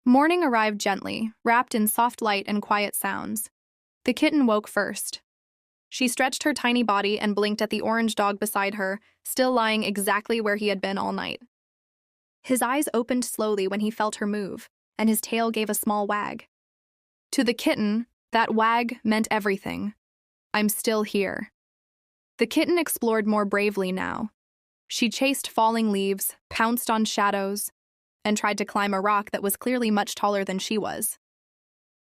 Morning arrived gently, wrapped in soft light and quiet sounds. The kitten woke first. She stretched her tiny body and blinked at the orange dog beside her, still lying exactly where he had been all night. His eyes opened slowly when he felt her move, and his tail gave a small wag. To the kitten, that wag meant everything. I'm still here. The kitten explored more bravely now. She chased falling leaves, pounced on shadows, and tried to climb a rock that was clearly much taller than she was.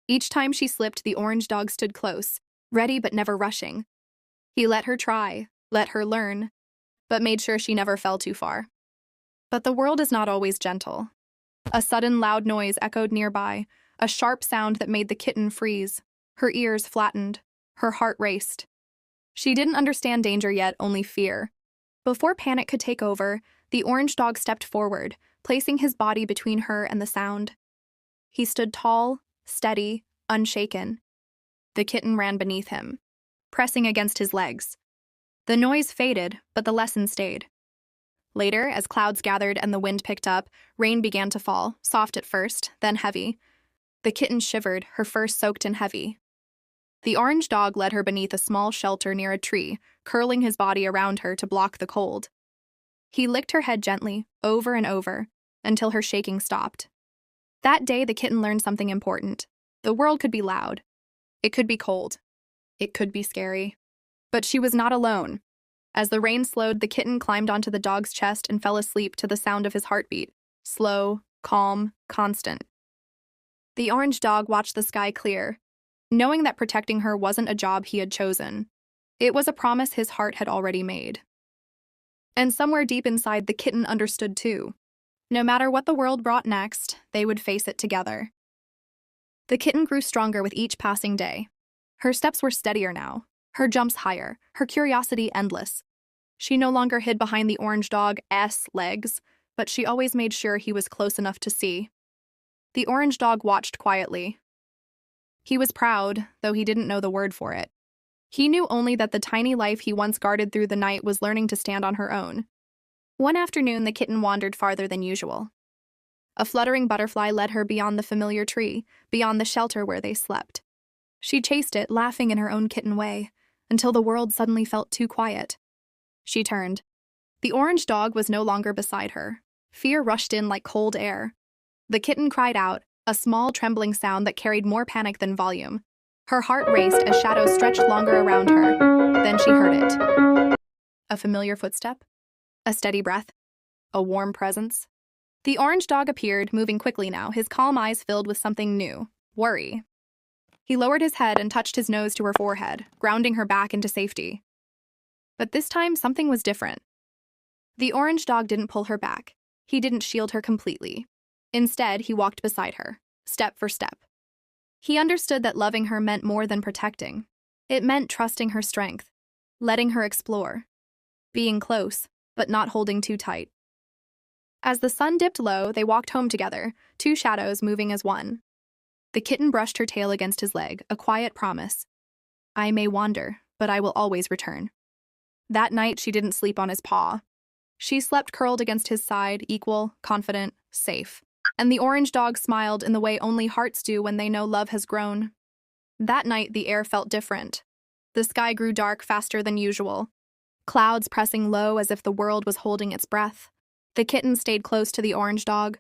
Each time she slipped, the orange dog stood close, ready but never rushing. He let her try, let her learn, but made sure she never fell too far. But the world is not always gentle. A sudden loud noise echoed nearby, a sharp sound that made the kitten freeze. Her ears flattened, her heart raced. She didn't understand danger yet, only fear. Before panic could take over, the orange dog stepped forward, placing his body between her and the sound. He stood tall, steady, unshaken. The kitten ran beneath him, pressing against his legs. The noise faded, but the lesson stayed. Later, as clouds gathered and the wind picked up, rain began to fall, soft at first, then heavy. The kitten shivered, her fur soaked and heavy. The orange dog led her beneath a small shelter near a tree, curling his body around her to block the cold. He licked her head gently, over and over, until her shaking stopped. That day, the kitten learned something important. The world could be loud. It could be cold. It could be scary. But she was not alone. As the rain slowed, the kitten climbed onto the dog's chest and fell asleep to the sound of his heartbeat. Slow, calm, constant. The orange dog watched the sky clear, knowing that protecting her wasn't a job he had chosen. It was a promise his heart had already made. And somewhere deep inside, the kitten understood too. No matter what the world brought next, they would face it together. The kitten grew stronger with each passing day. Her steps were steadier now, her jumps higher, her curiosity endless. She no longer hid behind the orange dog's legs, but she always made sure he was close enough to see. The orange dog watched quietly. He was proud, though he didn't know the word for it. He knew only that the tiny life he once guarded through the night was learning to stand on her own. One afternoon, the kitten wandered farther than usual. A fluttering butterfly led her beyond the familiar tree, beyond the shelter where they slept. She chased it, laughing in her own kitten way, until the world suddenly felt too quiet. She turned. The orange dog was no longer beside her. Fear rushed in like cold air. The kitten cried out, a small trembling sound that carried more panic than volume. Her heart raced as shadows stretched longer around her. Then she heard it. A familiar footstep? A steady breath? A warm presence? The orange dog appeared, moving quickly now, his calm eyes filled with something new, worry. He lowered his head and touched his nose to her forehead, grounding her back into safety. But this time, something was different. The orange dog didn't pull her back. He didn't shield her completely. Instead, he walked beside her, step for step. He understood that loving her meant more than protecting. It meant trusting her strength, letting her explore, being close, but not holding too tight. As the sun dipped low, they walked home together, two shadows moving as one. The kitten brushed her tail against his leg, a quiet promise. I may wander, but I will always return. That night, she didn't sleep on his paw. She slept curled against his side, equal, confident, safe. And the orange dog smiled in the way only hearts do when they know love has grown. That night, the air felt different. The sky grew dark faster than usual, clouds pressing low as if the world was holding its breath. The kitten stayed close to the orange dog,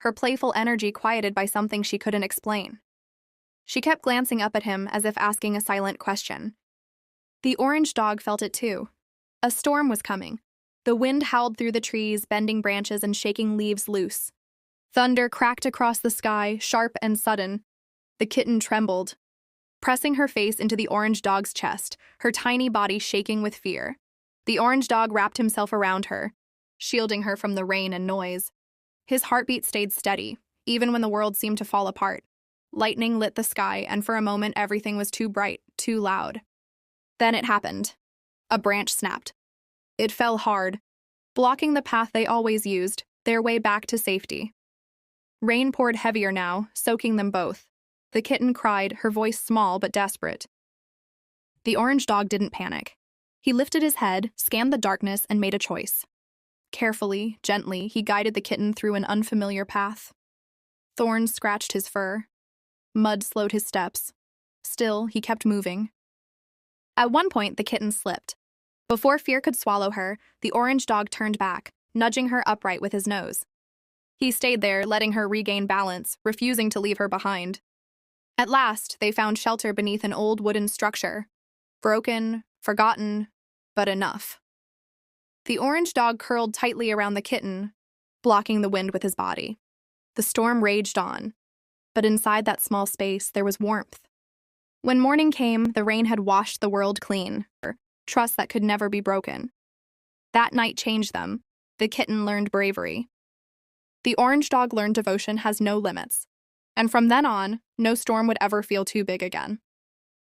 her playful energy quieted by something she couldn't explain. She kept glancing up at him as if asking a silent question. The orange dog felt it too. A storm was coming. The wind howled through the trees, bending branches and shaking leaves loose. Thunder cracked across the sky, sharp and sudden. The kitten trembled, pressing her face into the orange dog's chest, her tiny body shaking with fear. The orange dog wrapped himself around her, shielding her from the rain and noise. His heartbeat stayed steady, even when the world seemed to fall apart. Lightning lit the sky, and for a moment everything was too bright, too loud. Then it happened. A branch snapped. It fell hard, blocking the path they always used, their way back to safety. Rain poured heavier now, soaking them both. The kitten cried, her voice small but desperate. The orange dog didn't panic. He lifted his head, scanned the darkness, and made a choice. Carefully, gently, he guided the kitten through an unfamiliar path. Thorns scratched his fur. Mud slowed his steps. Still, he kept moving. At one point, the kitten slipped. Before fear could swallow her, the orange dog turned back, nudging her upright with his nose. He stayed there, letting her regain balance, refusing to leave her behind. At last, they found shelter beneath an old wooden structure. Broken, forgotten, but enough. The orange dog curled tightly around the kitten, blocking the wind with his body. The storm raged on, but inside that small space there was warmth. When morning came, the rain had washed the world clean, trust that could never be broken. That night changed them. The kitten learned bravery. The orange dog learned devotion has no limits, and from then on, no storm would ever feel too big again.